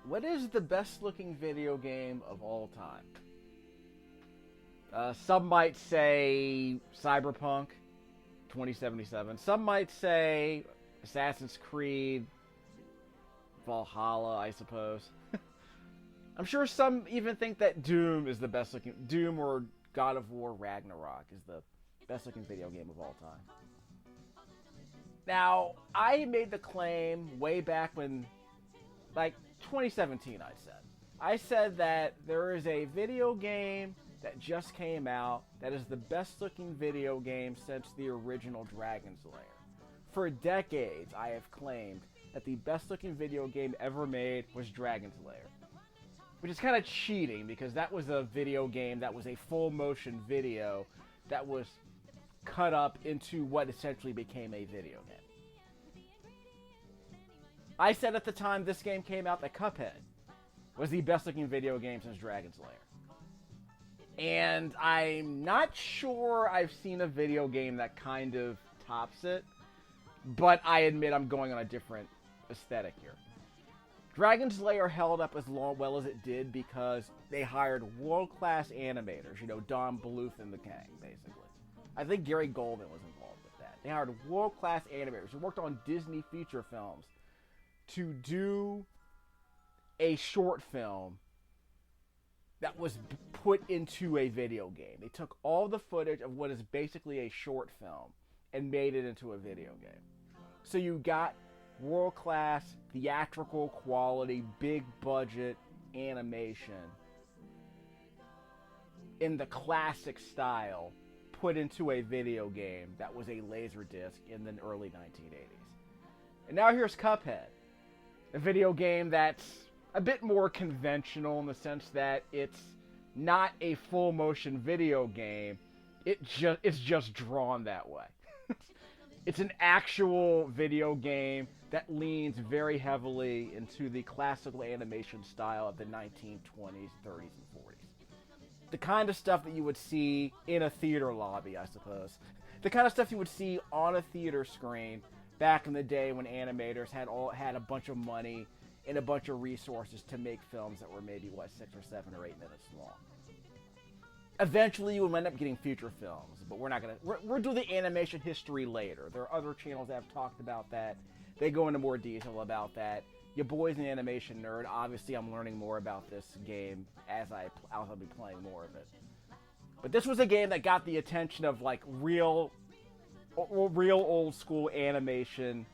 What is the best looking video game of all time? Some might say Cyberpunk 2077. Some might say Assassin's Creed Valhalla, I suppose. I'm sure some even think that Doom is the best looking. Doom or God of War Ragnarok is the best looking video game of all time. Now, I made the claim way back when, like 2017, I said that there is a video game that just came out that is the best looking video game since the original Dragon's Lair. For decades, I have claimed that the best looking video game ever made was Dragon's Lair. Which is kind of cheating because that was a video game that was a full motion video that was cut up into what essentially became a video game. I said at the time this game came out that Cuphead was the best looking video game since Dragon's Lair. And I'm not sure I've seen a video game that kind of tops it, but I admit I'm going on a different aesthetic here. Dragon's Lair held up as well as it did because they hired world-class animators, Don Bluth and the gang, basically. I think Gary Goldman was involved with that. They hired world-class animators who worked on Disney feature films to do a short film that was put into a video game. They took all the footage of what is basically a short film and made it into a video game. So you got world-class, theatrical quality, big budget animation in the classic style put into a video game that was a Laserdisc in the early 1980s. And now here's Cuphead, a video game that's a bit more conventional in the sense that it's not a full motion video game. It's just drawn that way. It's an actual video game that leans very heavily into the classical animation style of the 1920s, 30s, and 40s. The kind of stuff that you would see in a theater lobby, I suppose. The kind of stuff you would see on a theater screen back in the day when animators had a bunch of money and a bunch of resources to make films that were maybe, 6 or 7 or 8 minutes long. Eventually, you will end up getting feature films, but we're not going to... We'll do the animation history later. There are other channels that have talked about that. They go into more detail about that. Your boy's an animation nerd. Obviously, I'm learning more about this game as I'll be playing more of it. But this was a game that got the attention of, real old school animation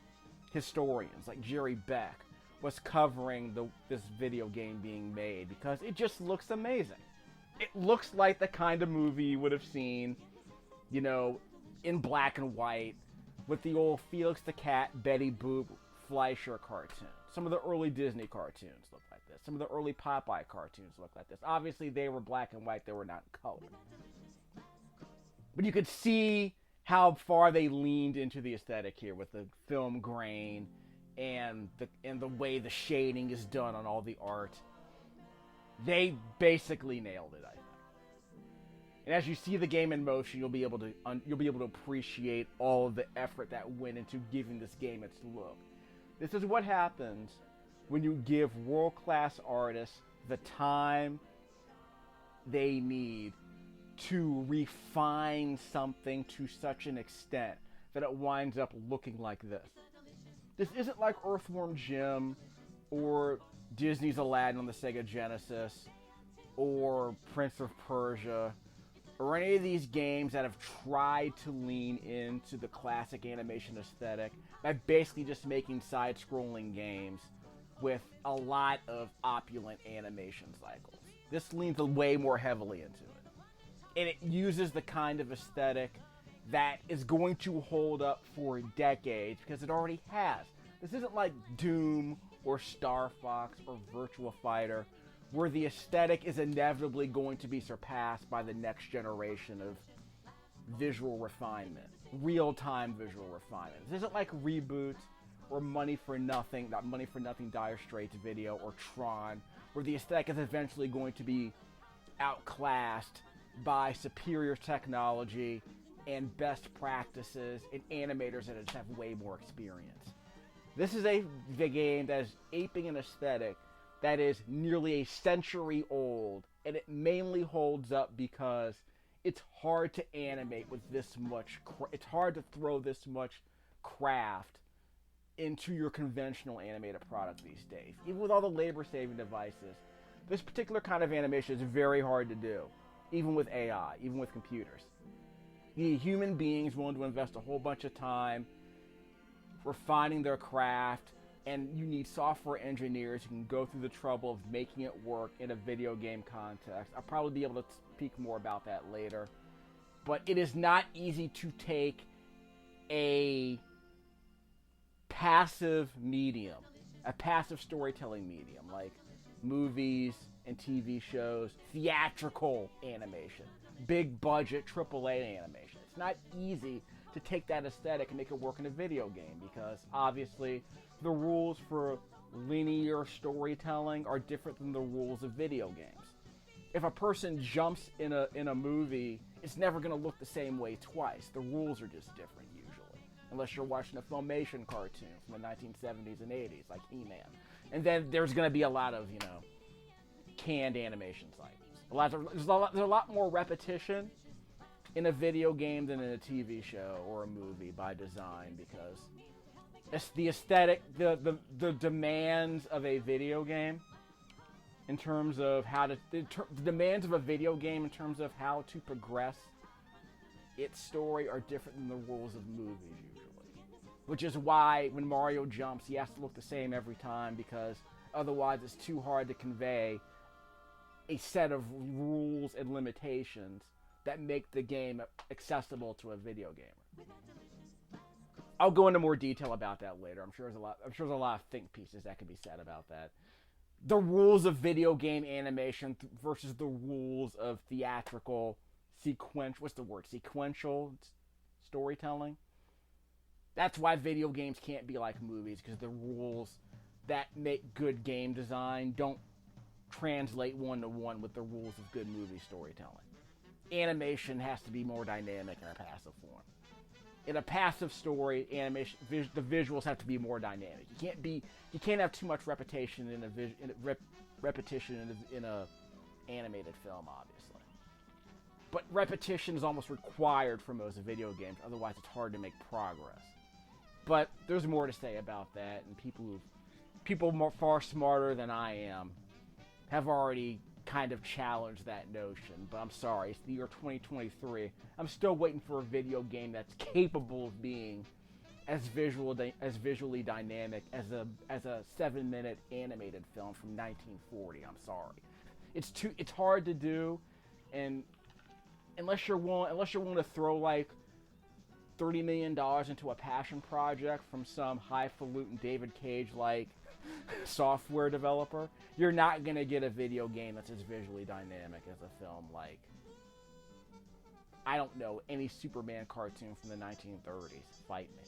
historians, like Jerry Beck, was covering this video game being made because it just looks amazing. It looks like the kind of movie you would have seen, in black and white with the old Felix the Cat, Betty Boop, Fleischer cartoons. Some of the early Disney cartoons look like this. Some of the early Popeye cartoons look like this. Obviously, they were black and white. They were not in color. But you could see how far they leaned into the aesthetic here with the film grain and the way the shading is done on all the art. They basically nailed it, I think. And as you see the game in motion, you'll be able to appreciate all of the effort that went into giving this game its look. This is what happens when you give world-class artists the time they need to refine something to such an extent that it winds up looking like this. This isn't like Earthworm Jim or Disney's Aladdin on the Sega Genesis or Prince of Persia or any of these games that have tried to lean into the classic animation aesthetic by basically just making side-scrolling games with a lot of opulent animation cycles. This leans way more heavily into it. And it uses the kind of aesthetic that is going to hold up for decades because it already has. This isn't like Doom or Star Fox or Virtua Fighter, where the aesthetic is inevitably going to be surpassed by the next generation of visual refinement, real-time visual refinement. This isn't like Reboot or Money for Nothing, not Money for Nothing Dire Straits Video, or Tron, where the aesthetic is eventually going to be outclassed by superior technology and best practices and animators that just have way more experience. This is a game that is aping an aesthetic that is nearly a century old, and it mainly holds up because it's hard to animate with this much. It's hard to throw this much craft into your conventional animated product these days. Even with all the labor-saving devices, this particular kind of animation is very hard to do, even with AI, even with computers. You need human beings willing to invest a whole bunch of time refining their craft, and you need software engineers who can go through the trouble of making it work in a video game context. I'll probably be able to speak more about that later. But it is not easy to take a passive medium, a passive storytelling medium, like movies and TV shows, theatrical animation, big budget AAA animation. It's not easy to take that aesthetic and make it work in a video game, because obviously the rules for linear storytelling are different than the rules of video games. If a person jumps in a movie, it's never going to look the same way twice. The rules are just different usually, unless you're watching a Filmation cartoon from the 1970s and 80s, like He-Man. And then there's going to be a lot of, canned animation cycles. There's a lot more repetition in a video game than in a TV show or a movie by design, because it's the aesthetic, the demands of a video game in terms of the demands of a video game in terms of how to progress its story are different than the rules of movies usually. Which is why when Mario jumps, he has to look the same every time, because otherwise it's too hard to convey a set of rules and limitations that make the game accessible to a video gamer. I'll go into more detail about that later. I'm sure there's a lot of think pieces that can be said about that. The rules of video game animation versus the rules of theatrical sequential storytelling. That's why video games can't be like movies, because the rules that make good game design don't translate one-to-one with the rules of good movie storytelling. Animation has to be more dynamic in a passive form. In a passive story, animation, the visuals have to be more dynamic. You can't have too much repetition in a animated film, obviously. But repetition is almost required for most video games. Otherwise, it's hard to make progress. But there's more to say about that, and people far smarter than I am have already kind of challenged that notion. But I'm sorry, it's the year 2023. I'm still waiting for a video game that's capable of being as visually dynamic as a 7-minute animated film from 1940. I'm sorry, it's hard to do, and unless you're willing to throw like $30 million into a passion project from some highfalutin David Cage like software developer, you're not going to get a video game that's as visually dynamic as a film like, I don't know, any Superman cartoon from the 1930s. Fight me.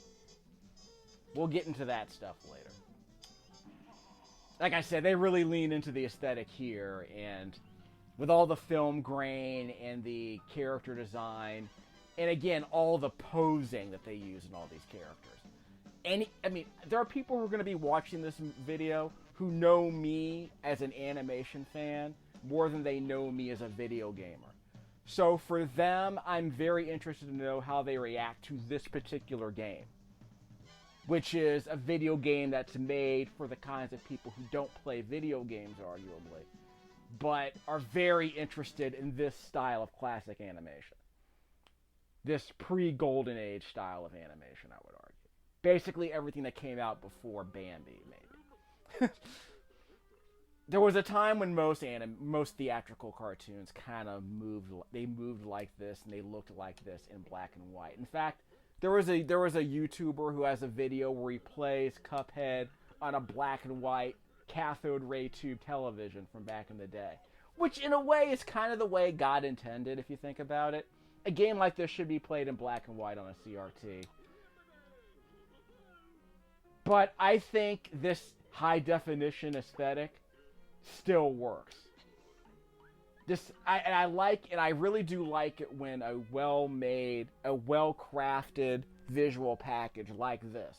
We'll get into that stuff later. Like I said, they really lean into the aesthetic here, and with all the film grain and the character design, and again, all the posing that they use in all these characters. There are people who are going to be watching this video who know me as an animation fan more than they know me as a video gamer. So for them, I'm very interested to know how they react to this particular game, which is a video game that's made for the kinds of people who don't play video games, arguably, but are very interested in this style of classic animation. This pre-Golden Age style of animation, I would argue. Basically everything that came out before Bambi, maybe. There was a time when most theatrical cartoons kind of moved like this, and they looked like this in black and white. In fact, there was a YouTuber who has a video where he plays Cuphead on a black and white cathode ray tube television from back in the day, which in a way is kind of the way God intended, if you think about it. A game like this should be played in black and white on a CRT. But I think this high-definition aesthetic still works. I really do like it when a well-made, a well-crafted visual package like this,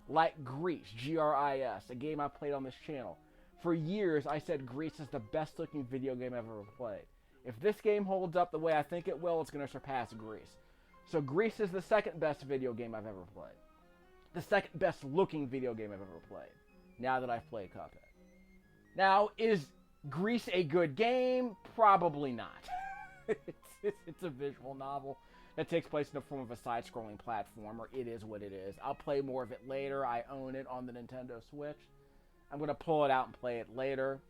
like Grease, Gris, a game I played on this channel, For years, I said Grease is the best looking video game I've ever played. If this game holds up the way I think it will, it's going to surpass Grease. So Grease is the second best video game I've ever played. The second best looking video game I've ever played. Now that I've played Cuphead. Now, is Grease a good game? Probably not. It's a visual novel that takes place in the form of a side-scrolling platformer. It is what it is. I'll play more of it later. I own it on the Nintendo Switch. I'm going to pull it out and play it later.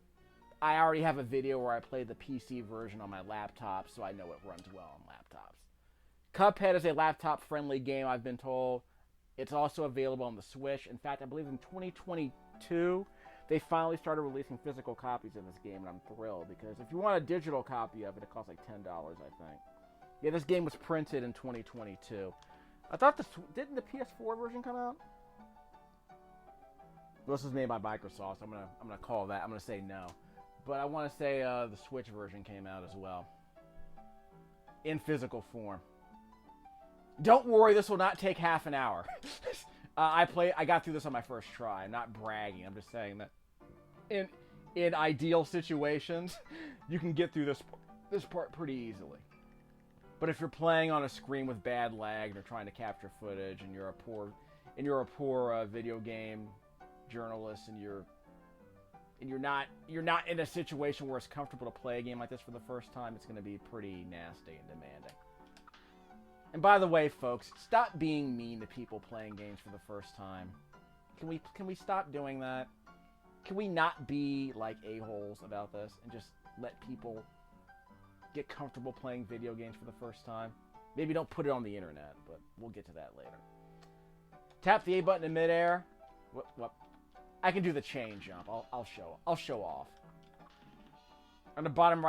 I already have a video where I played the PC version on my laptop, so I know it runs well on laptops. Cuphead is a laptop-friendly game, I've been told. It's also available on the Switch. In fact, I believe in 2022, they finally started releasing physical copies of this game, and I'm thrilled, because if you want a digital copy of it, it costs like $10, I think. Yeah, this game was printed in 2022. I thought didn't the PS4 version come out? This was made by Microsoft, so I'm gonna call that. I'm gonna say no. But I want to say the Switch version came out as well. In physical form. Don't worry, this will not take half an hour. I got through this on my first try. I'm not bragging. I'm just saying that in ideal situations, you can get through this part pretty easily. But if you're playing on a screen with bad lag and you're trying to capture footage and you're a poor video game journalist and you're not in a situation where it's comfortable to play a game like this for the first time, it's going to be pretty nasty and demanding. And by the way, folks, stop being mean to people playing games for the first time. Can we stop doing that? Can we not be like a-holes about this and just let people get comfortable playing video games for the first time? Maybe don't put it on the internet, but we'll get to that later. Tap the A button in midair. What? I can do the chain jump. I'll show off. On the bottom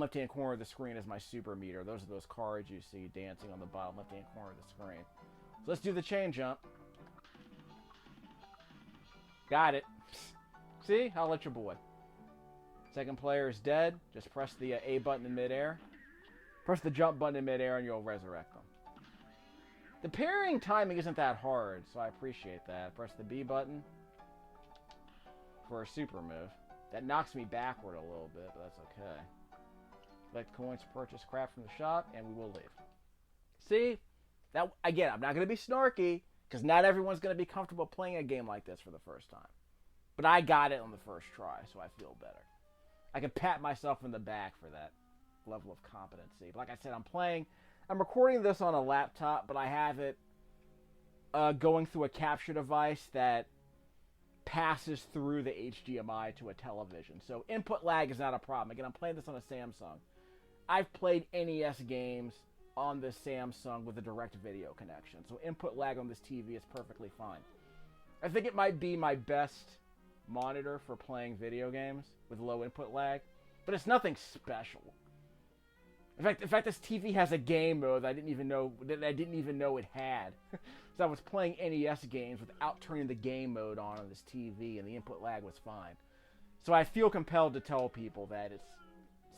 left-hand corner of the screen is my super meter. Those are those cards you see dancing on the bottom left-hand corner of the screen. So let's do the chain jump. Got it. See? I'll let your boy. Second player is dead. Just press the A button in midair. Press the jump button in midair and you'll resurrect them. The parrying timing isn't that hard, so I appreciate that. Press the B button for a super move. That knocks me backward a little bit, but that's okay. Collect coins to purchase crap from the shop, and we will leave. See? That, again, I'm not going to be snarky, because not everyone's going to be comfortable playing a game like this for the first time. But I got it on the first try, so I feel better. I can pat myself in the back for that level of competency. But like I said, I'm recording this on a laptop, but I have it going through a capture device that passes through the HDMI to a television. So input lag is not a problem. Again, I'm playing this on a Samsung. I've played NES games on this Samsung with a direct video connection. So input lag on this TV is perfectly fine. I think it might be my best monitor for playing video games with low input lag, but it's nothing special. In fact, this TV has a game mode that I didn't even know it had. So I was playing NES games without turning the game mode on this TV, and the input lag was fine. So I feel compelled to tell people that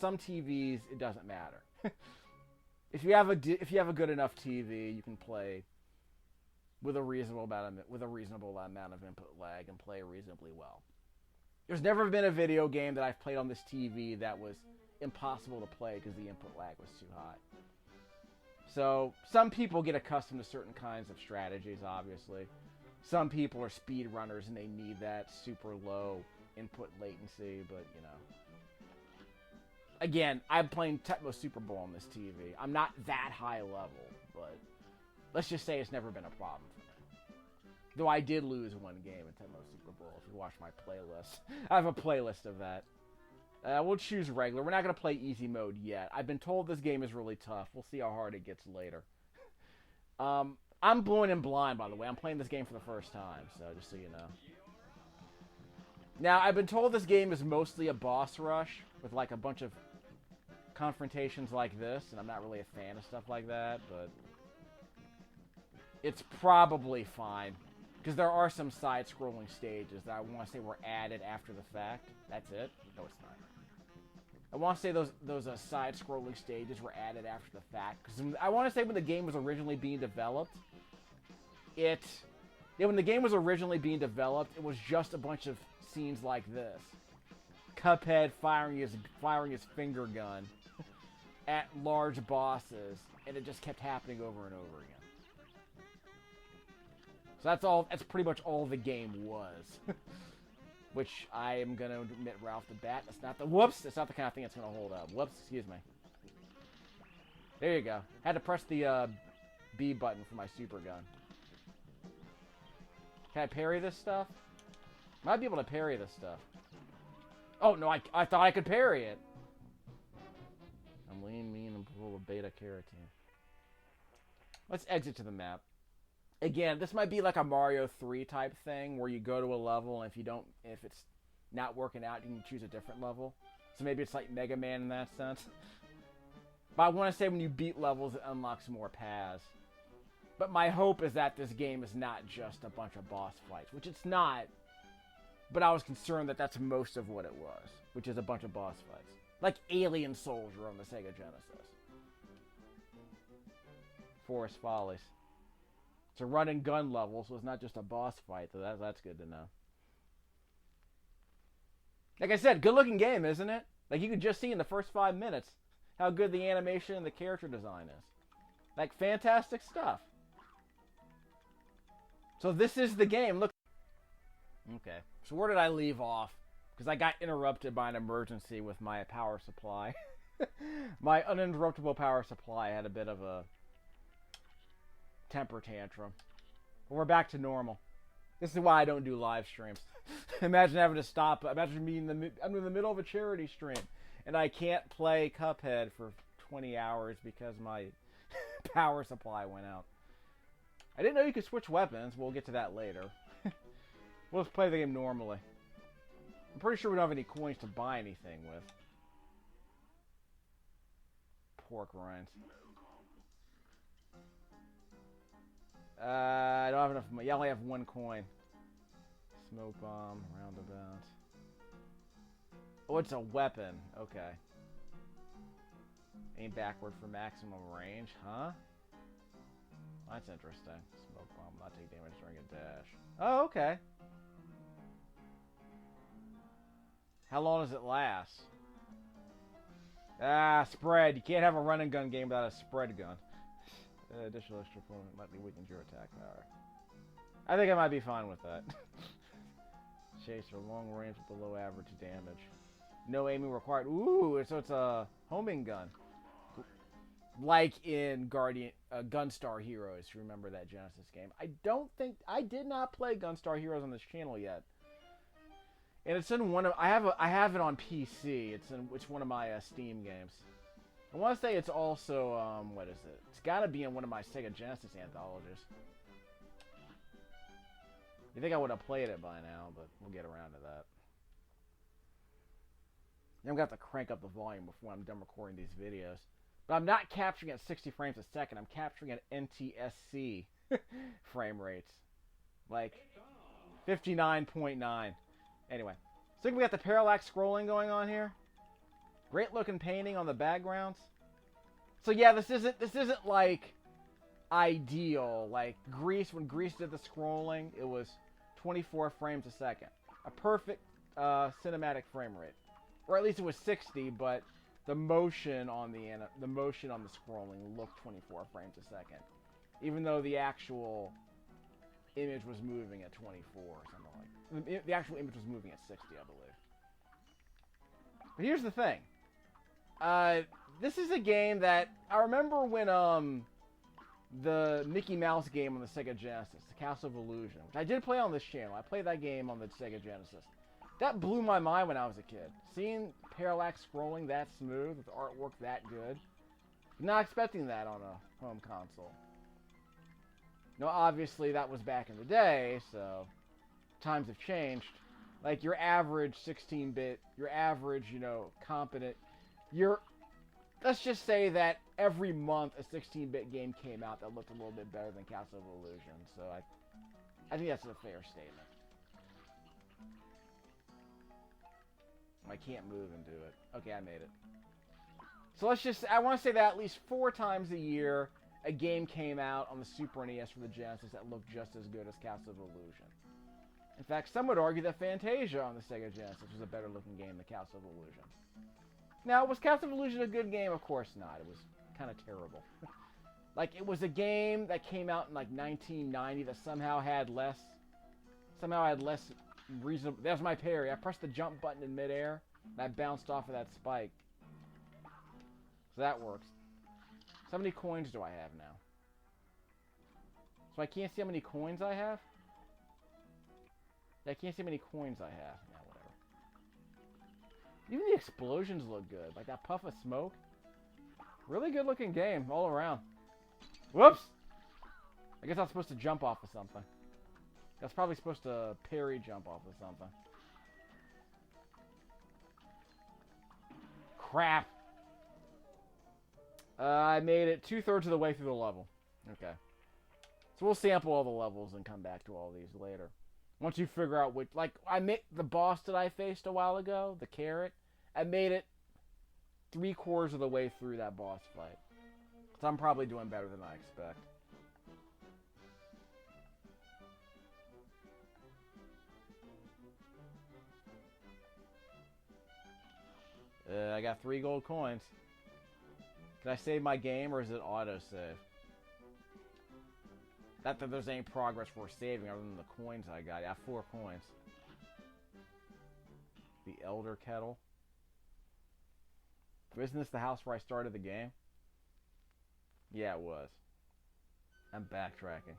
some TVs it doesn't matter. If you have a good enough TV, you can play with a reasonable amount of input lag and play reasonably well. There's never been a video game that I've played on this TV that was impossible to play because the input lag was too high. So some people get accustomed to certain kinds of strategies, obviously. Some people are speedrunners and they need that super low input latency, but you know. Again, I'm playing Tecmo Super Bowl on this TV. I'm not that high level, but let's just say it's never been a problem for me. Though I did lose one game in Tecmo Super Bowl, if you watch my playlist. I have a playlist of that. We'll choose regular. We're not going to play easy mode yet. I've been told this game is really tough. We'll see how hard it gets later. I'm blowing in blind, by the way. I'm playing this game for the first time, so just so you know. Now, I've been told this game is mostly a boss rush with like a bunch of confrontations like this, and I'm not really a fan of stuff like that, but it's probably fine. Because there are some side-scrolling stages that I want to say were added after the fact. That's it? No, it's not. I want to say those side-scrolling stages were added after the fact. Because I want to say when the game was originally being developed, when the game was originally being developed, it was just a bunch of scenes like this. Cuphead firing his finger gun at large bosses, and it just kept happening over and over again. So that's all. That's pretty much all the game was. Which I am gonna admit right off the bat, that's not the That's not the kind of thing that's gonna hold up. Whoops, excuse me. There you go. Had to press the B button for my super gun. Can I parry this stuff? Might be able to parry this stuff. Oh no, I thought I could parry it. I'm lean, mean, and full of beta carotene. Let's exit to the map. Again, this might be like a Mario 3 type thing where you go to a level and if it's not working out, you can choose a different level. So maybe it's like Mega Man in that sense. But I want to say when you beat levels, it unlocks more paths. But my hope is that this game is not just a bunch of boss fights, which it's not. But I was concerned that that's most of what it was, which is a bunch of boss fights. Like Alien Soldier on the Sega Genesis. Forest Follies. It's a run and gun level, so it's not just a boss fight, so that's good to know. Like I said, good looking game, isn't it? Like you could just see in the first 5 minutes how good the animation and the character design is. Like fantastic stuff. So this is the game. Look. Okay, so where did I leave off? Because I got interrupted by an emergency with my power supply. My uninterruptible power supply had a bit of a temper tantrum. But we're back to normal. This is why I don't do live streams. Imagine having to stop. Imagine being I'm in the middle of a charity stream and I can't play Cuphead for 20 hours because my power supply went out. I didn't know you could switch weapons. We'll get to that later. We'll just play the game normally. I'm pretty sure we don't have any coins to buy anything with. Pork rinds. I don't have enough money. Yeah, I only have 1 coin. Smoke bomb, roundabout. Oh, it's a weapon. Okay. Aim backward for maximum range, huh? That's interesting. Smoke bomb, not take damage during a dash. Oh, okay. How long does it last? Ah, spread. You can't have a run and gun game without a spread gun. Additional extra component likely weakens your attack power. I think I might be fine with that. Chase for long range with below average damage. No aiming required. Ooh, so it's a homing gun. Like in Gunstar Heroes, if you remember that Genesis game. I did not play Gunstar Heroes on this channel yet. And it's in one of I have it on PC. It's one of my Steam games. I want to say it's also what is it? It's got to be in one of my Sega Genesis anthologies. You think I would have played it by now, but we'll get around to that. I'm gonna have to crank up the volume before I'm done recording these videos. But I'm not capturing at 60 frames a second. I'm capturing at NTSC frame rates, like 59.9. Anyway, so we got the parallax scrolling going on here. Great looking painting on the backgrounds. So yeah, this isn't like ideal. Like Grease, when Grease did the scrolling, it was 24 frames a second. A perfect cinematic frame rate. Or at least it was 60, but the motion on the scrolling looked 24 frames a second. Even though the actual image was moving at 24 or something like that. The actual image was moving at 60, I believe. But here's the thing. This is a game that I remember when the Mickey Mouse game on the Sega Genesis, the Castle of Illusion, which I did play on this channel. I played that game on the Sega Genesis. That blew my mind when I was a kid. Seeing parallax scrolling that smooth with artwork that good. Not expecting that on a home console. Now, obviously, that was back in the day, so times have changed. Like, your average 16-bit, your average, competent... Let's just say that every month a 16-bit game came out that looked a little bit better than Castle of Illusion, so I think that's a fair statement. I can't move and do it. Okay, I made it. So I want to say that at least 4 times a year, a game came out on the Super NES for the Genesis that looked just as good as Castle of Illusion. In fact, some would argue that Fantasia on the Sega Genesis was a better looking game than Castle of Illusion. Now, was Castle of Illusion a good game? Of course not. It was kind of terrible. Like, it was a game that came out in, like, 1990 that somehow had less reasonable... There's my parry. I pressed the jump button in midair, and I bounced off of that spike. So that works. So how many coins do I have now? So I can't see how many coins I have? I can't see how many coins I have. Yeah, whatever. Even the explosions look good. Like that puff of smoke. Really good looking game all around. Whoops! I guess I'm supposed to jump off of something. That's probably supposed to parry jump off of something. Crap! I made it 2/3 of the way through the level. Okay. So we'll sample all the levels and come back to all these later. Once you figure out which... Like, I made the boss that I faced a while ago, the carrot. I made it 3/4 of the way through that boss fight. So I'm probably doing better than I expect. I got 3 gold coins. Can I save my game, or is it autosave? Not that there's any progress worth saving other than the coins I got. I have 4 coins. The Elder Kettle. Isn't this the house where I started the game? Yeah, it was. I'm backtracking.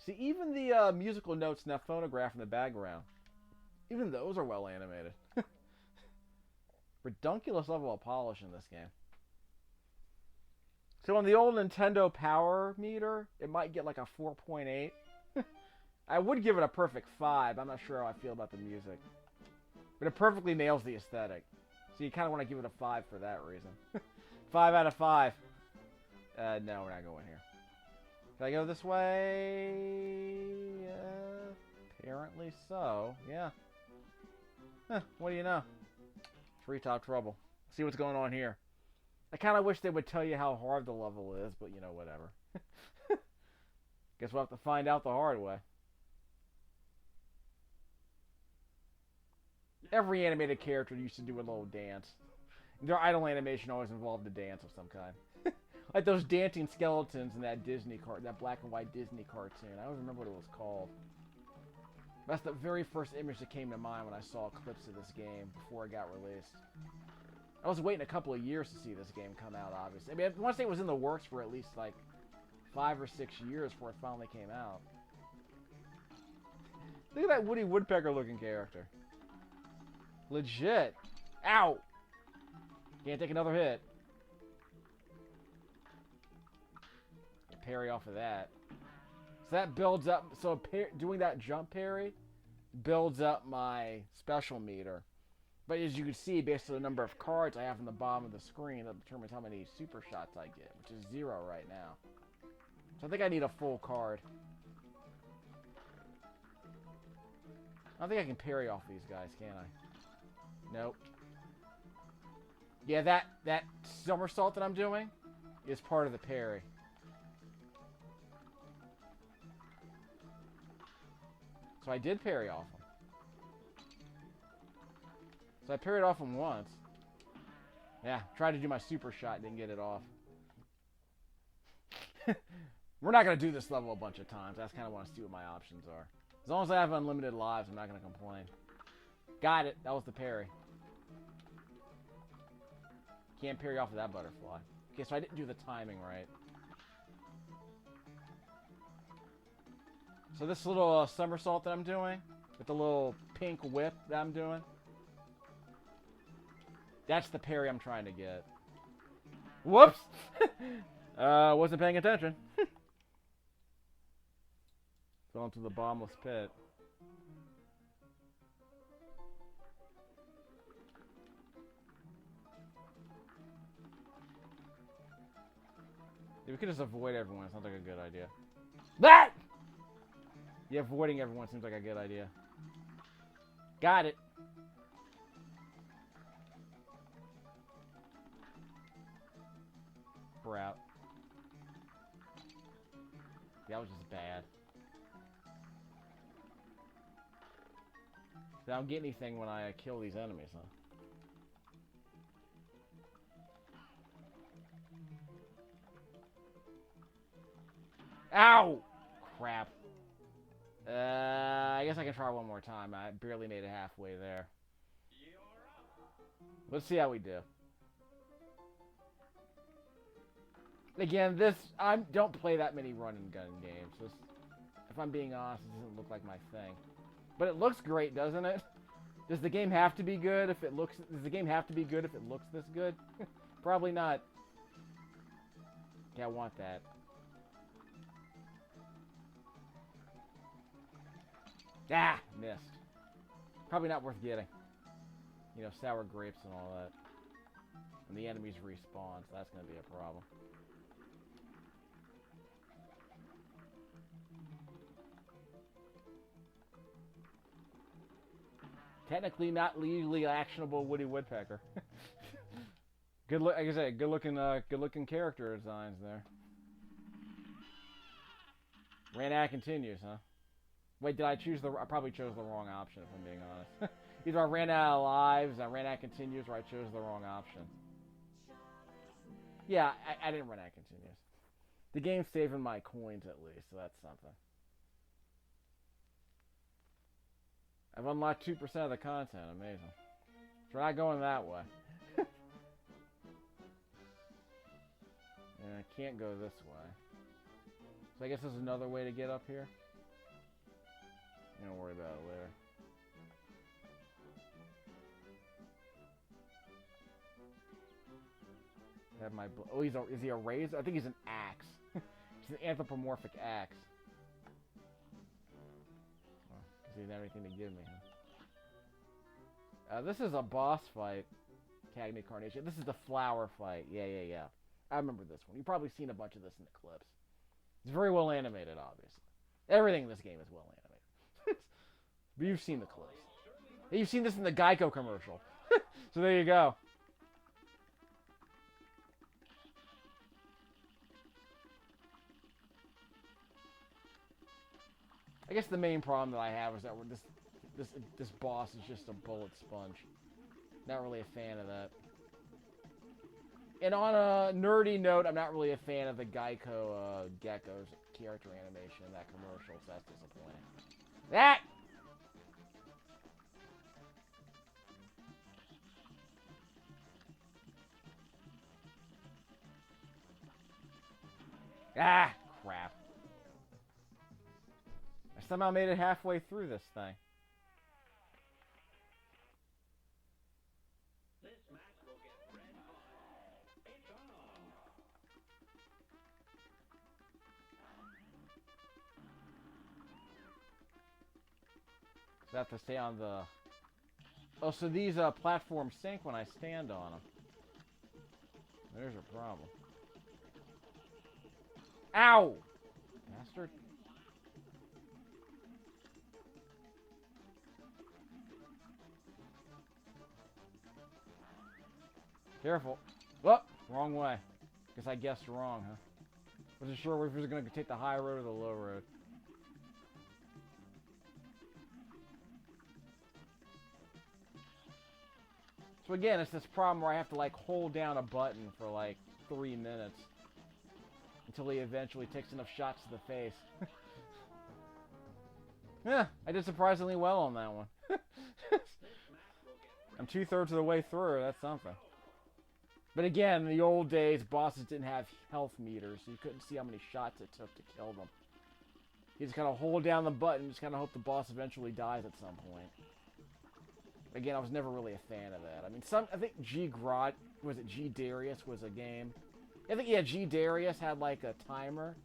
See, even the musical notes and that phonograph in the background, even those are well animated. Redunculous level of polish in this game. So on the old Nintendo Power Meter, it might get like a 4.8. I would give it a perfect 5. I'm not sure how I feel about the music. But it perfectly nails the aesthetic. So you kind of want to give it a 5 for that reason. 5 out of 5. No, we're not going here. Can I go this way? Apparently so. Yeah. What do you know? Treetop trouble. See what's going on here. I kind of wish they would tell you how hard the level is, but you know, whatever. Guess we'll have to find out the hard way. Every animated character used to do a little dance. Their idle animation always involved a dance of some kind. Like those dancing skeletons in that that black and white Disney cartoon. I don't remember what it was called. That's the very first image that came to mind when I saw clips of this game before it got released. I was waiting a couple of years to see this game come out, obviously. I mean, I want to say it was in the works for at least like 5 or 6 years before it finally came out. Look at that Woody Woodpecker looking character. Legit. Ow! Can't take another hit. Parry off of that. So that builds up. So doing that jump parry builds up my special meter. But as you can see, based on the number of cards I have on the bottom of the screen, that determines how many super shots I get, which is 0 right now. So I think I need a full card. I don't think I can parry off these guys, can I? Nope. Yeah, that somersault that I'm doing is part of the parry. So I did parry off him. So I parried off him once. Yeah, tried to do my super shot, didn't get it off. We're not going to do this level a bunch of times. I just kind of want to see what my options are. As long as I have unlimited lives, I'm not going to complain. Got it. That was the parry. Can't parry off of that butterfly. Okay, so I didn't do the timing right. So this little somersault that I'm doing, with the little pink whip that I'm doing, that's the parry I'm trying to get. Whoops! Wasn't paying attention. Fell into the bottomless pit. Yeah, we could just avoid everyone. It sounds like a good idea. That! Yeah, avoiding everyone seems like a good idea. Got it. We're out. That was just bad. I don't get anything when I kill these enemies, huh? Ow! Crap. I guess I can try one more time. I barely made it halfway there. Let's see how we do. Again, I don't play that many run and gun games. If I'm being honest, it doesn't look like my thing. But it looks great, doesn't it? Does the game have to be good if it looks? Does the game have to be good if it looks this good? Probably not. Yeah, I want that. Ah, missed. Probably not worth getting. You know, sour grapes and all that. And the enemies respawn, so that's going to be a problem. Technically not legally actionable Woody Woodpecker. Good look, like I said, good looking character designs there. Ran out continues, huh? Wait, did I choose I probably chose the wrong option, if I'm being honest. Either I ran out of lives, I ran out continues, or I chose the wrong option. Yeah, I didn't run out continues. The game's saving my coins at least, so that's something. I've unlocked 2% of the content. Amazing. Try going that way. And I can't go this way. So I guess there's another way to get up here. Don't worry about it later. Have my oh, is he a razor? I think he's an axe. He's an anthropomorphic axe. Oh, he has everything to give me, huh? This is a boss fight. Cagney Carnation. This is the flower fight. Yeah. I remember this one. You've probably seen a bunch of this in the clips. It's very well animated, obviously. Everything in this game is well animated. But you've seen the clips. You've seen this in the Geico commercial. So there you go. I guess the main problem that I have is that this boss is just a bullet sponge. Not really a fan of that. And on a nerdy note, I'm not really a fan of the Geico Gecko's character animation in that commercial, so that's disappointing. That! Ah, crap. I somehow made it halfway through this thing. So I have to stay on the... Oh, so these platforms sink when I stand on them. There's a problem. Ow! Bastard. Careful. Oh, wrong way. Guess I guessed wrong, huh? Wasn't sure if we were going to take the high road or the low road. So again, it's this problem where I have to like hold down a button for like 3 minutes until he eventually takes enough shots to the face. Yeah, I did surprisingly well on that one. I'm 2/3 of the way through, that's something. But again, in the old days, bosses didn't have health meters, so you couldn't see how many shots it took to kill them. You just kind of hold down the button, just kind of hope the boss eventually dies at some point. Again, I was never really a fan of that. I mean, I think G Darius was a game. I think, yeah, G Darius had like a timer.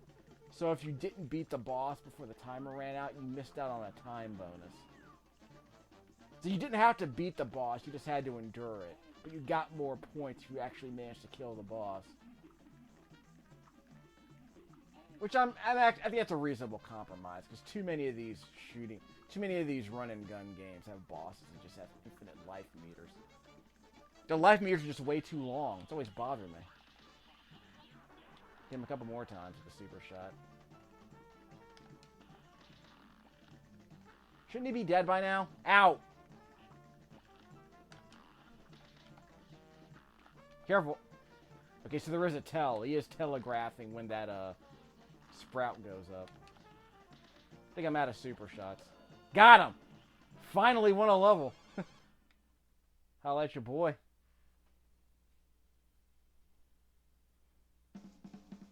So if you didn't beat the boss before the timer ran out, you missed out on a time bonus. So you didn't have to beat the boss, you just had to endure it. But you got more points if you actually managed to kill the boss. Which I think that's a reasonable compromise, because too many of these run and gun games have bosses that just have infinite life meters. The life meters are just way too long. It's always bothered me. Hit him a couple more times with the super shot. Shouldn't he be dead by now? Ow! Careful. Okay, so there is a tell. He is telegraphing when that sprout goes up. I think I'm out of super shots. Got him! Finally won a level. Holla at your boy.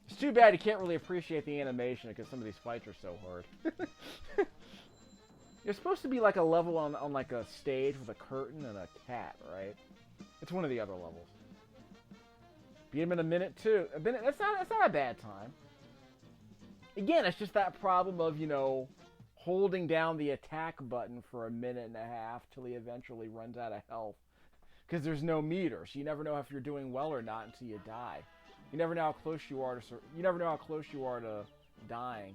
It's too bad you can't really appreciate the animation because some of these fights are so hard. You're supposed to be like a level on like a stage with a curtain and a cat, right? It's one of the other levels. Beat him in a minute too. A minute, that's not a bad time. Again, it's just that problem of, you know, holding down the attack button for a minute and a half till he eventually runs out of health. Because there's no meter, so you never know if you're doing well or not until you die. You never know how close you are to dying.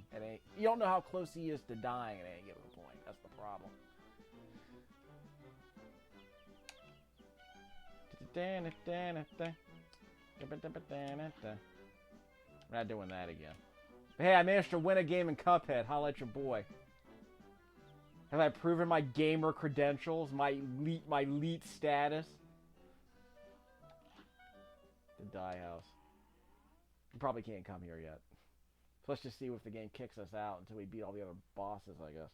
You don't know how close he is to dying at any given point. That's the problem. We're not doing that again. But hey, I managed to win a game in Cuphead. Holla at your boy. Have I proven my gamer credentials? My elite status? The die house. You probably can't come here yet. So let's just see if the game kicks us out until we beat all the other bosses, I guess.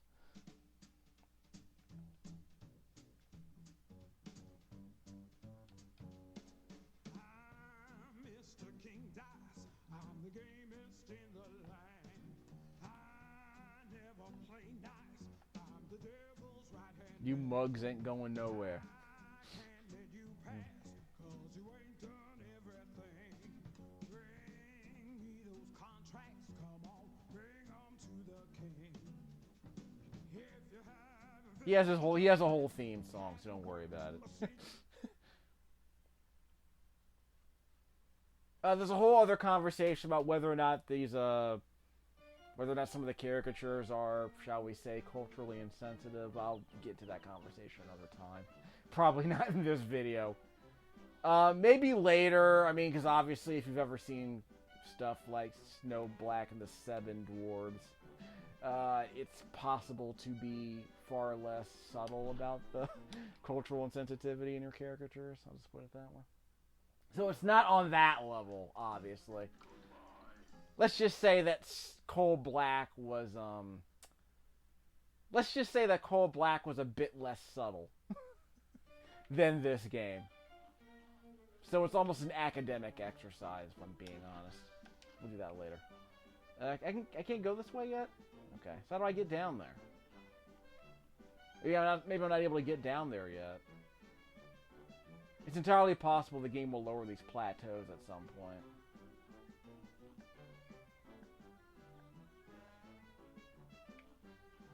You mugs ain't going nowhere. He has a whole theme song, so don't worry about it. There's a whole other conversation about whether or not some of the caricatures are, shall we say, culturally insensitive. I'll get to that conversation another time. Probably not in this video. Maybe later. I mean, because obviously, if you've ever seen stuff like Snow Black and the Seven Dwarves, it's possible to be far less subtle about the cultural insensitivity in your caricatures. I'll just put it that way. So it's not on that level, obviously. Let's just say that Coal Black was, let's just say that Coal Black was a bit less subtle than this game. So it's almost an academic exercise, if I'm being honest. We'll do that later. I can't go this way yet? Okay, so how do I get down there? Maybe I'm not able to get down there yet. It's entirely possible the game will lower these plateaus at some point.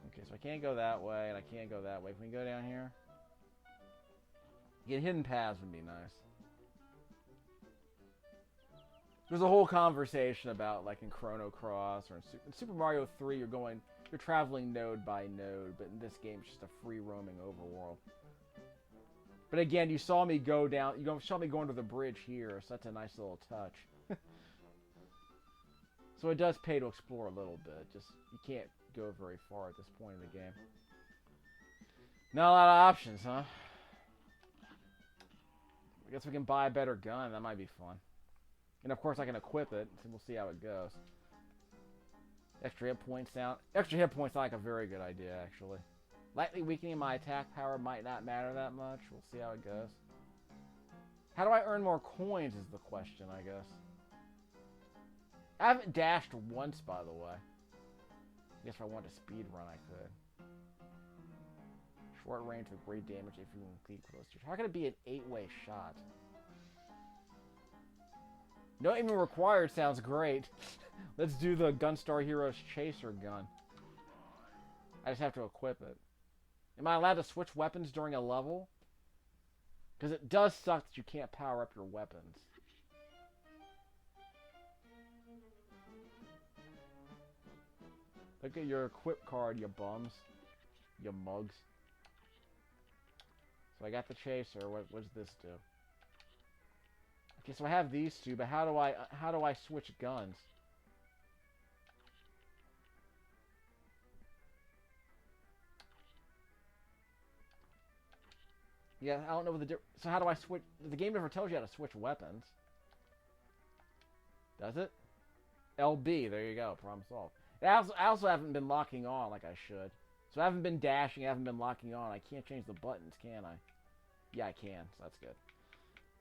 Okay, so I can't go that way, and I can't go that way. Can we go down here? Get hidden paths would be nice. There's a whole conversation about, like in Chrono Cross or in Super Mario 3, you're traveling node by node, but in this game it's just a free roaming overworld. But again, you saw me go down, you saw me go under the bridge here, so that's a nice little touch. So it does pay to explore a little bit, just you can't go very far at this point in the game. Not a lot of options, huh? I guess we can buy a better gun, that might be fun. And of course I can equip it, so we'll see how it goes. Extra hit points sound like a very good idea, actually. Lightly weakening my attack power might not matter that much. We'll see how it goes. How do I earn more coins is the question, I guess. I haven't dashed once, by the way. I guess if I wanted to speed run, I could. Short range with great damage if you complete close to. How can it be an 8-way shot? No aiming required sounds great. Let's do the Gunstar Heroes Chaser gun. I just have to equip it. Am I allowed to switch weapons during a level? Because it does suck that you can't power up your weapons. Look at your equip card, you bums. You mugs. So I got the Chaser. What does this do? Okay, so I have these two, but how do I switch guns? Yeah, I don't know what the so how do I switch? The game never tells you how to switch weapons. Does it? LB, there you go, problem solved. I also haven't been locking on like I should. So I haven't been dashing, I haven't been locking on. I can't change the buttons, can I? Yeah, I can, so that's good.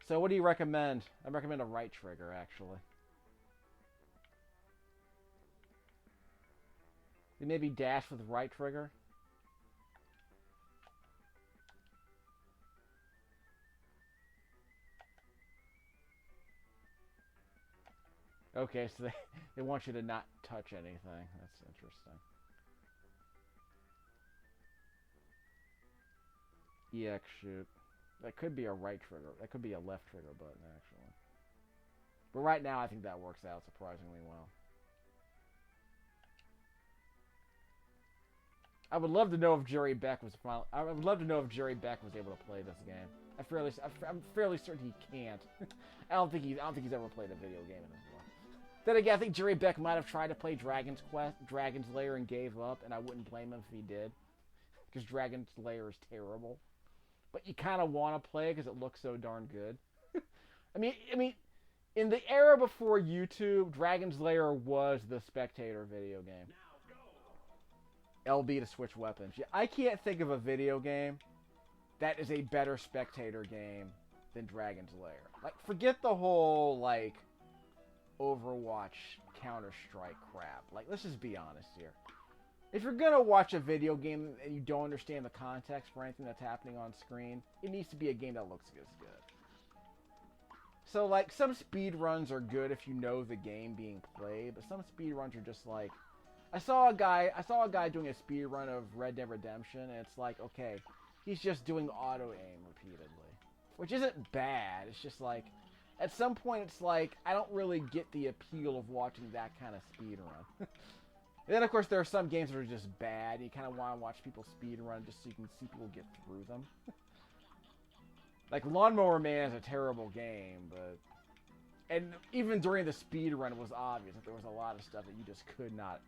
So what do you recommend? I recommend a right trigger, actually. You maybe dash with right trigger? Okay, so they want you to not touch anything. That's interesting. EX shoot. That could be a right trigger. That could be a left trigger button, actually. But right now, I think that works out surprisingly well. I would love to know if Jerry Beck was I would love to know if Jerry Beck was able to play this game. I'm fairly certain he can't. I don't think he's ever played a video game in his life. Then again, I think Jerry Beck might have tried to play Dragon's Lair and gave up, and I wouldn't blame him if he did, because Dragon's Lair is terrible. But you kind of want to play it because it looks so darn good. I mean, in the era before YouTube, Dragon's Lair was the spectator video game. LB to switch weapons. Yeah, I can't think of a video game that is a better spectator game than Dragon's Lair. Like, forget the whole, like, Overwatch, Counter-Strike crap. Like, let's just be honest here. If you're gonna watch a video game and you don't understand the context for anything that's happening on screen, it needs to be a game that looks as good. So, like, some speedruns are good if you know the game being played, but some speedruns are just like... I saw a guy doing a speedrun of Red Dead Redemption, and it's like, okay, he's just doing auto-aim repeatedly. Which isn't bad, it's just like... At some point, it's like, I don't really get the appeal of watching that kind of speedrun. And then, of course, there are some games that are just bad. You kind of want to watch people speedrun just so you can see people get through them. Like, Lawnmower Man is a terrible game, but... And even during the speedrun, it was obvious that there was a lot of stuff that you just could not...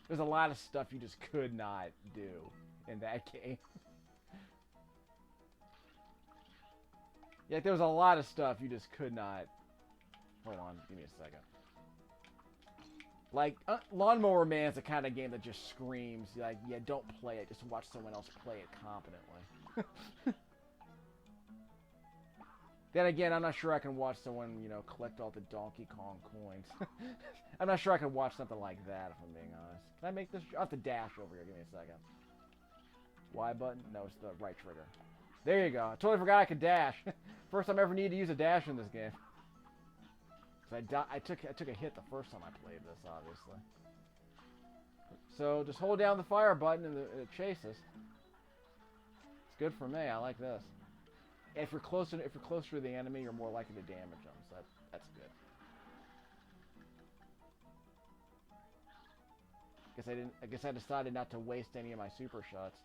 There's a lot of stuff you just could not do in that game. Yeah, there was a lot of stuff you just could not... Hold on, give me a second. Like, Lawnmower Man is the kind of game that just screams, like, yeah, don't play it, just watch someone else play it competently. Then again, I'm not sure I can watch someone, you know, collect all the Donkey Kong coins. I'm not sure I can watch something like that, if I'm being honest. Can I make this? I'll have to dash over here, give me a second. Y button? No, it's the right trigger. There you go. I totally forgot I could dash. First time I ever needed to use a dash in this game. I took a hit the first time I played this, obviously. So just hold down the fire button and it chases. It's good for me. I like this. If you're closer to the enemy, you're more likely to damage them. So that's good. I guess I decided not to waste any of my super shots.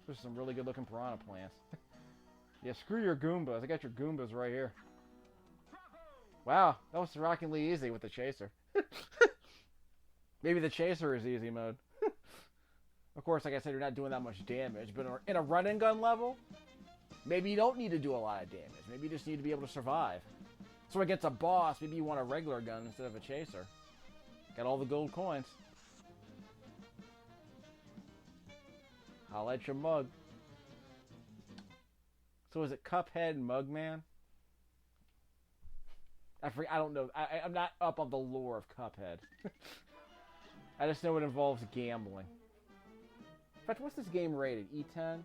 There's some really good looking piranha plants. Yeah, screw your Goombas. I got your Goombas right here. Wow, that was shockingly easy with the chaser. Maybe the chaser is easy mode. Of course, like I said, you're not doing that much damage, but in a run and gun level, maybe you don't need to do a lot of damage. Maybe you just need to be able to survive. So against a boss, maybe you want a regular gun instead of a chaser. Got all the gold coins. Holla at your mug. So is it Cuphead and Mugman? I don't know. I'm not up on the lore of Cuphead. I just know it involves gambling. In fact, what's this game rated? E10?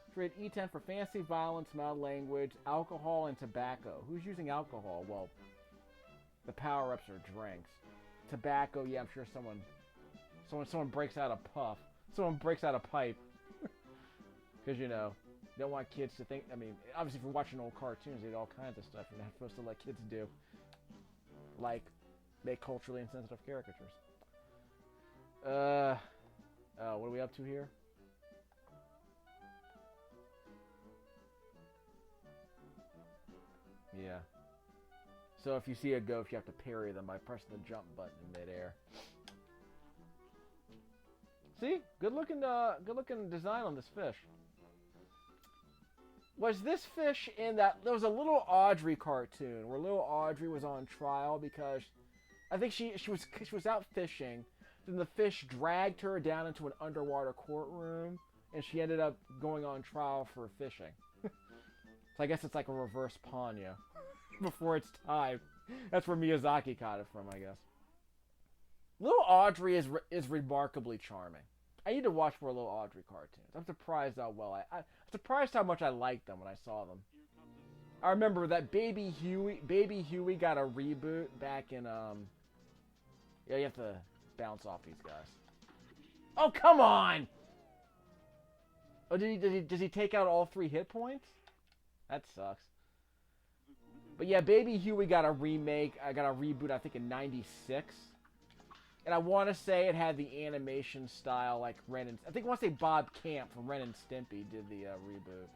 It's rated E10 for fantasy, violence, mild language, alcohol, and tobacco. Who's using alcohol? Well, the power-ups are drinks. Tobacco, yeah, I'm sure someone breaks out a puff. Someone breaks out a pipe. Because, you know, you don't want kids to think... I mean, obviously, if you're watching old cartoons, they do all kinds of stuff you're not supposed to let kids do. Like, make culturally insensitive caricatures. What are we up to here? Yeah. So if you see a ghost, you have to parry them by pressing the jump button in midair. See? Good looking design on this fish. Was this fish in that... There was a little Audrey cartoon where little Audrey was on trial because I think she was out fishing. Then the fish dragged her down into an underwater courtroom, and she ended up going on trial for fishing. So I guess it's like a reverse Ponyo before its time. That's where Miyazaki got it from, I guess. Little Audrey is remarkably charming. I need to watch more Little Audrey cartoons. I'm surprised how well I'm surprised how much I liked them when I saw them. I remember that Baby Huey got a reboot back in yeah, you have to bounce off these guys. Oh, come on! Oh, does he take out all 3 hit points? That sucks. But yeah, Baby Huey got a remake. I got a reboot, I think, in '96. And I want to say it had the animation style like Ren and... I think I want to say Bob Camp from Ren and Stimpy did the reboot.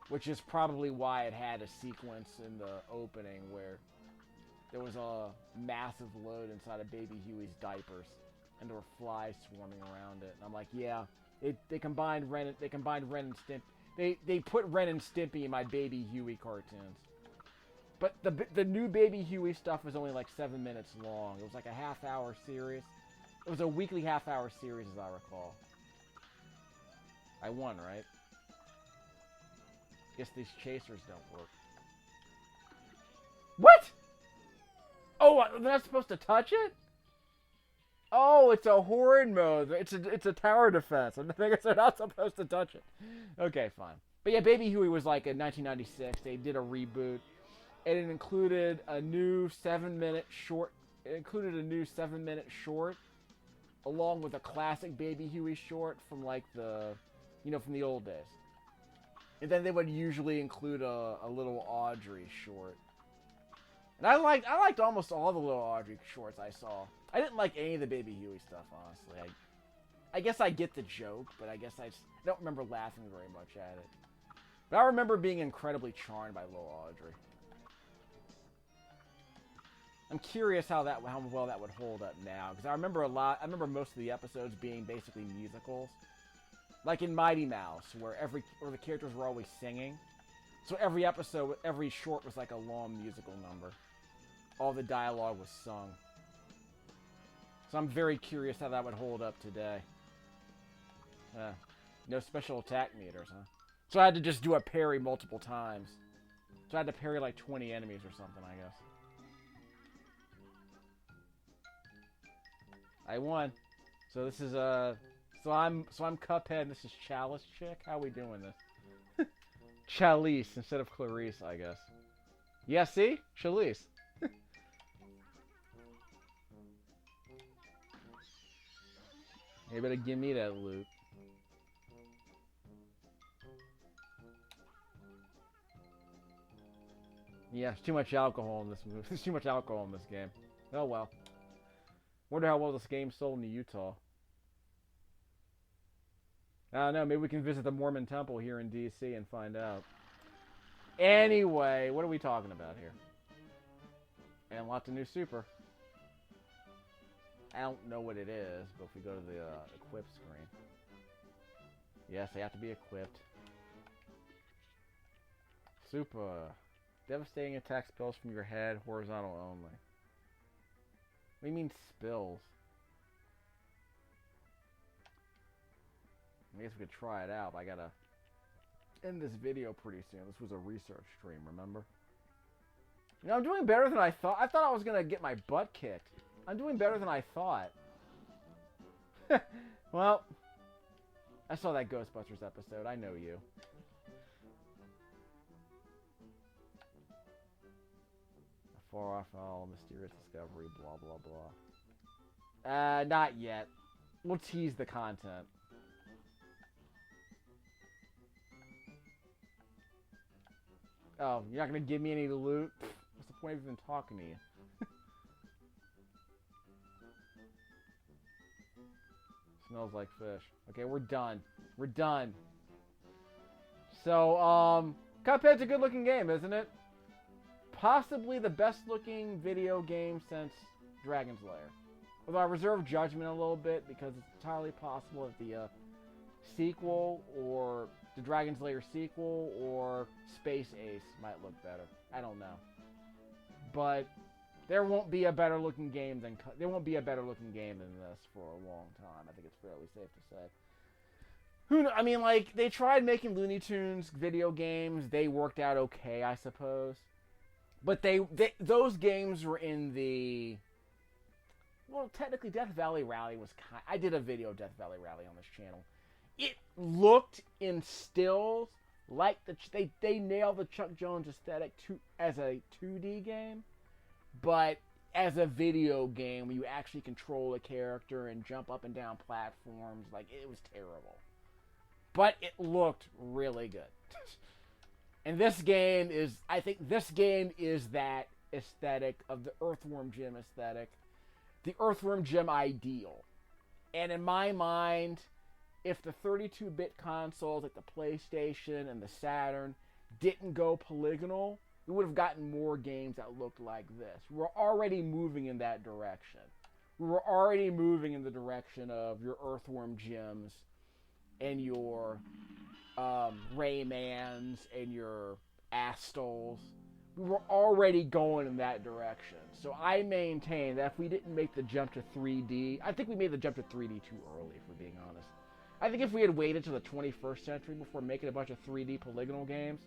Which is probably why it had a sequence in the opening where there was a massive load inside of Baby Huey's diapers. And there were flies swarming around it. And I'm like, yeah, they combined Ren and Stimpy. They put Ren and Stimpy in my Baby Huey cartoons. But the new Baby Huey stuff was only like 7 minutes long. It was like a half-hour series. It was a weekly half-hour series, as I recall. I won, right? Guess these chasers don't work. What? Oh, they're not supposed to touch it? Oh, it's a horde mode. It's a tower defense. I guess they're not supposed to touch it. Okay, fine. But yeah, Baby Huey was like in 1996. They did a reboot. And it included a new 7-minute short. It included a new 7-minute short, along with a classic Baby Huey short from like from the old days. And then they would usually include a little Audrey short. And I liked almost all the little Audrey shorts I saw. I didn't like any of the Baby Huey stuff, honestly. I guess I get the joke, but I guess I don't remember laughing very much at it. But I remember being incredibly charmed by little Audrey. I'm curious how well that would hold up now, because I remember most of the episodes being basically musicals, like in Mighty Mouse, where the characters were always singing. So every episode, every short was like a long musical number. All the dialogue was sung. So I'm very curious how that would hold up today. No special attack meters, huh? So I had to just do a parry multiple times. So I had to parry like 20 enemies or something, I guess. I won. So this is so I'm Cuphead and this is Chalice Chick. How we doing this? Chalice instead of Clarice, I guess. Yeah, see? Chalice. You better give me that loot. Yeah, there's too much alcohol in this movie. There's too much alcohol in this game. Oh well. Wonder how well this game sold in Utah. I don't know, maybe we can visit the Mormon temple here in DC and find out. Anyway, what are we talking about here? And lots of new super. I don't know what it is, but if we go to the equip screen. Yes, they have to be equipped. Super. Devastating attack spells from your head, horizontal only. What do you mean spills? I guess we could try it out, but I gotta end this video pretty soon. This was a research stream, remember? You know, I'm doing better than I thought. I thought I was gonna get my butt kicked. I'm doing better than I thought. Well, I saw that Ghostbusters episode. I know you. A far off, all mysterious discovery, blah, blah, blah. Not yet. We'll tease the content. Oh, you're not gonna give me any loot? What's the point of even talking to you? Smells like fish. Okay, we're done. We're done. So, Cuphead's a good-looking game, isn't it? Possibly the best-looking video game since Dragon's Lair. Although I reserve judgment a little bit because it's entirely possible that the sequel or the Dragon's Lair sequel or Space Ace might look better. I don't know. But there won't be a better looking game than this for a long time. I think it's fairly safe to say. I mean, like, they tried making Looney Tunes video games. They worked out okay, I suppose. But those games were in the... Well, technically, Death Valley Rally was I did a video of Death Valley Rally on this channel. It looked in stills like they nailed the Chuck Jones aesthetic as a 2D game. But as a video game where you actually control a character and jump up and down platforms, like, it was terrible. But it looked really good. And this game is, I think this game is that aesthetic of the Earthworm Jim aesthetic. The Earthworm Jim ideal. And in my mind, if the 32-bit consoles like the PlayStation and the Saturn didn't go polygonal, we would have gotten more games that looked like this. We're already moving in that direction. We were already moving in the direction of your Earthworm Jims and your Raymans and your Astles. We were already going in that direction. So I maintain that if we didn't make the jump to 3D, I think we made the jump to 3D too early, if we're being honest. I think if we had waited till the 21st century before making a bunch of 3D polygonal games,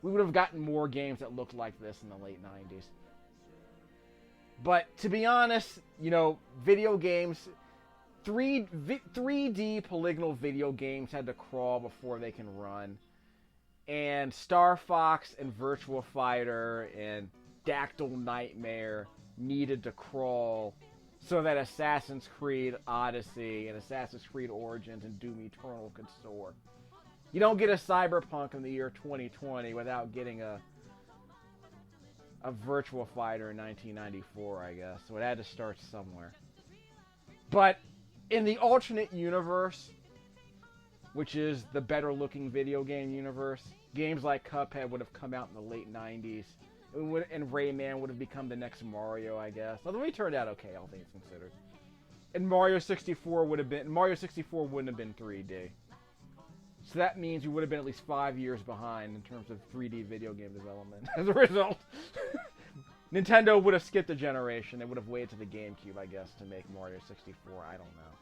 we would have gotten more games that looked like this in the late 90s. But to be honest, you know, video games, 3D polygonal video games had to crawl before they can run. And Star Fox and Virtua Fighter and Dactyl Nightmare needed to crawl so that Assassin's Creed Odyssey and Assassin's Creed Origins and Doom Eternal could soar. You don't get a Cyberpunk in the year 2020 without getting a Virtua Fighter in 1994, I guess. So it had to start somewhere. But in the alternate universe, which is the better-looking video game universe, games like Cuphead would have come out in the late 90s, and Rayman would have become the next Mario, I guess. Although he turned out okay, all things considered. And Mario 64 wouldn't have been 3D. So that means we would have been at least 5 years behind in terms of 3D video game development. As a result, Nintendo would have skipped a generation. They would have waited to the GameCube, I guess, to make Mario 64. I don't know.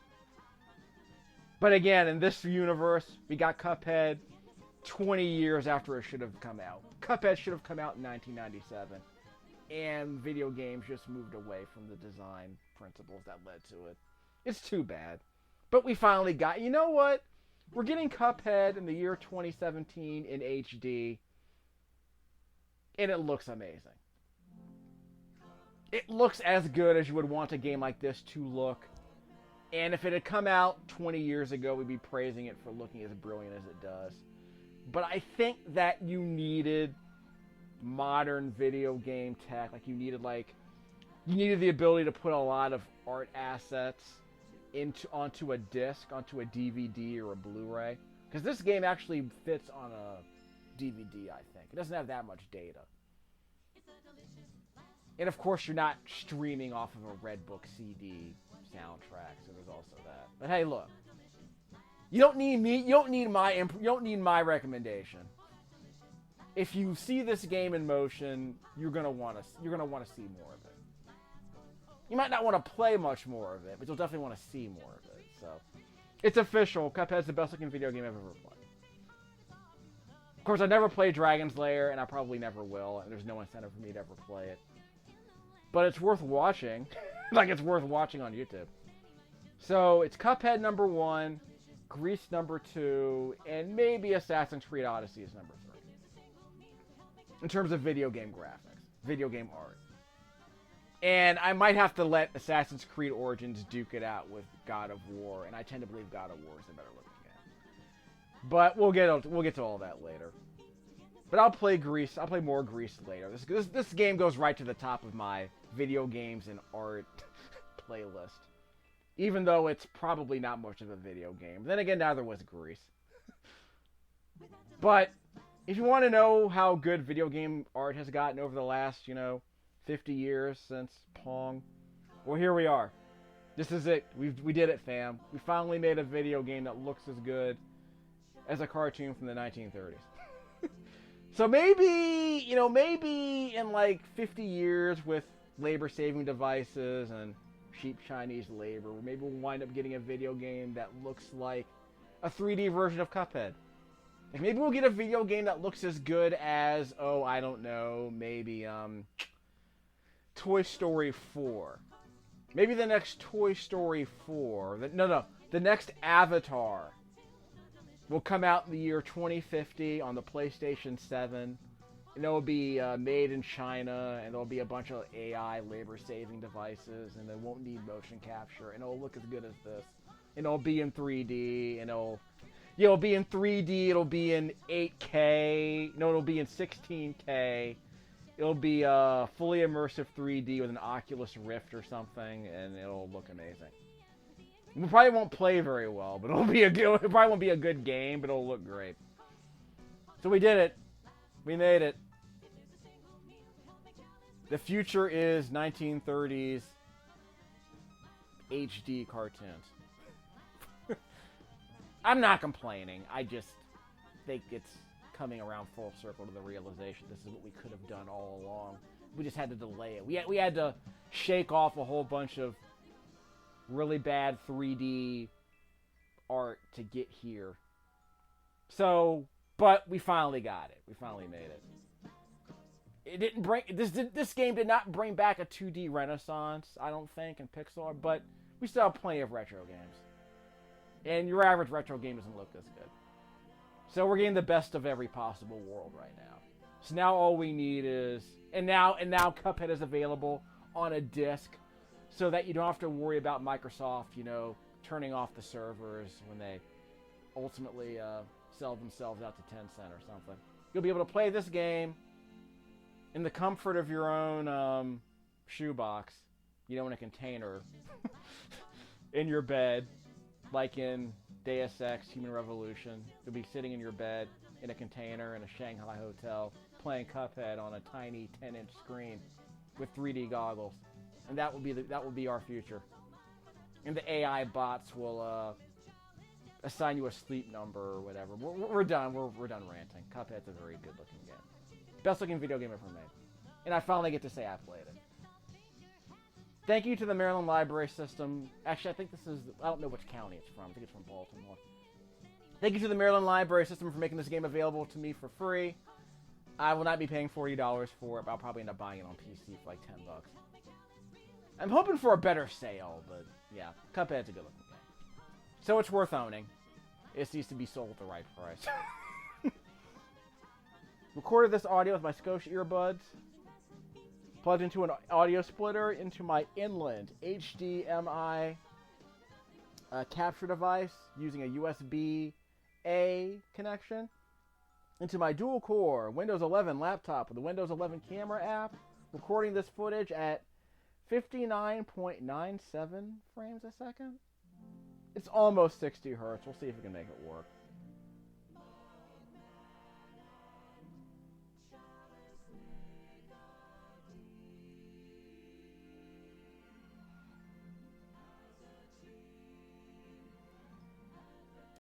But again, in this universe, we got Cuphead 20 years after it should have come out. Cuphead should have come out in 1997. And video games just moved away from the design principles that led to it. It's too bad. But we finally got... You know what? We're getting Cuphead in the year 2017 in HD. And it looks amazing. It looks as good as you would want a game like this to look. And if it had come out 20 years ago, we'd be praising it for looking as brilliant as it does. But I think that you needed modern video game tech. You needed the ability to put a lot of art assets onto a disc, onto a DVD or a Blu-ray. Because this game actually fits on a DVD, I think. It doesn't have that much data. And of course, you're not streaming off of a Redbook CD soundtrack, so there's also that. But hey, look, you don't need me. You don't need my recommendation. If you see this game in motion, you're gonna want to see more of it. You might not want to play much more of it, but you'll definitely want to see more of it. So, it's official. Cuphead's the best looking video game I've ever played. Of course, I never played Dragon's Lair, and I probably never will. And there's no incentive for me to ever play it. But it's worth watching. It's worth watching on YouTube. So, it's Cuphead number 1, Grease number 2, and maybe Assassin's Creed Odyssey is number 3. In terms of video game graphics, video game art. And I might have to let Assassin's Creed Origins duke it out with God of War, and I tend to believe God of War is the better looking game. But we'll get to all that later. But I'll play Grease. I'll play more Grease later. This game goes right to the top of my video games and art playlist. Even though it's probably not much of a video game. Then again, neither was Grease. But if you want to know how good video game art has gotten over the last, 50 years since Pong, well, here we are. This is it. We did it, fam. We finally made a video game that looks as good as a cartoon from the 1930s. So maybe, maybe in like 50 years with labor-saving devices and cheap Chinese labor, maybe we'll wind up getting a video game that looks like a 3D version of Cuphead. Like maybe we'll get a video game that looks as good as, I don't know, maybe Toy Story 4. Maybe the next Toy Story 4. The next Avatar will come out in the year 2050 on the PlayStation 7. And it'll be made in China, and there'll be a bunch of AI labor-saving devices, and it won't need motion capture, and it'll look as good as this. And it'll be in 3D, and it'll be in 3D, it'll be in 8K, it'll be in 16K. It'll be fully immersive 3D with an Oculus Rift or something, and it'll look amazing. We probably won't play very well, but it probably won't be a good game, but it'll look great. So we did it. We made it. The future is 1930s HD cartoons. I'm not complaining. I just think it's coming around full circle to the realization this is what we could have done all along. We just had to delay it. We had to shake off a whole bunch of really bad 3D art to get here. So, but we finally got it. We finally made it. It didn't bring this game did not bring back a 2D renaissance, I don't think, in pixel art, but we still have plenty of retro games. And your average retro game doesn't look this good. So we're getting the best of every possible world right now. So now all we need is and now Cuphead is available on a disc, so that you don't have to worry about Microsoft, turning off the servers when they ultimately sell themselves out to Tencent or something. You'll be able to play this game in the comfort of your own shoebox, in a container in your bed, like in Deus Ex Human Revolution. You'll be sitting in your bed in a container in a Shanghai hotel playing Cuphead on a tiny 10-inch screen with 3D goggles. And that will be our future. And the AI bots will assign you a sleep number or whatever. We're done. We're done ranting. Cuphead's a very good looking game. Best looking video game ever made. And I finally get to say I played it. Thank you to the Maryland Library System. Actually, I think I don't know which county it's from. I think it's from Baltimore. Thank you to the Maryland Library System for making this game available to me for free. I will not be paying $40 for it, but I'll probably end up buying it on PC for like $10. I'm hoping for a better sale, but yeah, Cuphead's a good looking game. So it's worth owning. It just needs to be sold at the right price. Recorded this audio with my Scotia earbuds. Plugged into an audio splitter into my Inland HDMI capture device using a USB-A connection. Into my dual-core Windows 11 laptop with the Windows 11 camera app. Recording this footage at 59.97 frames a second. It's almost 60 hertz. We'll see if we can make it work.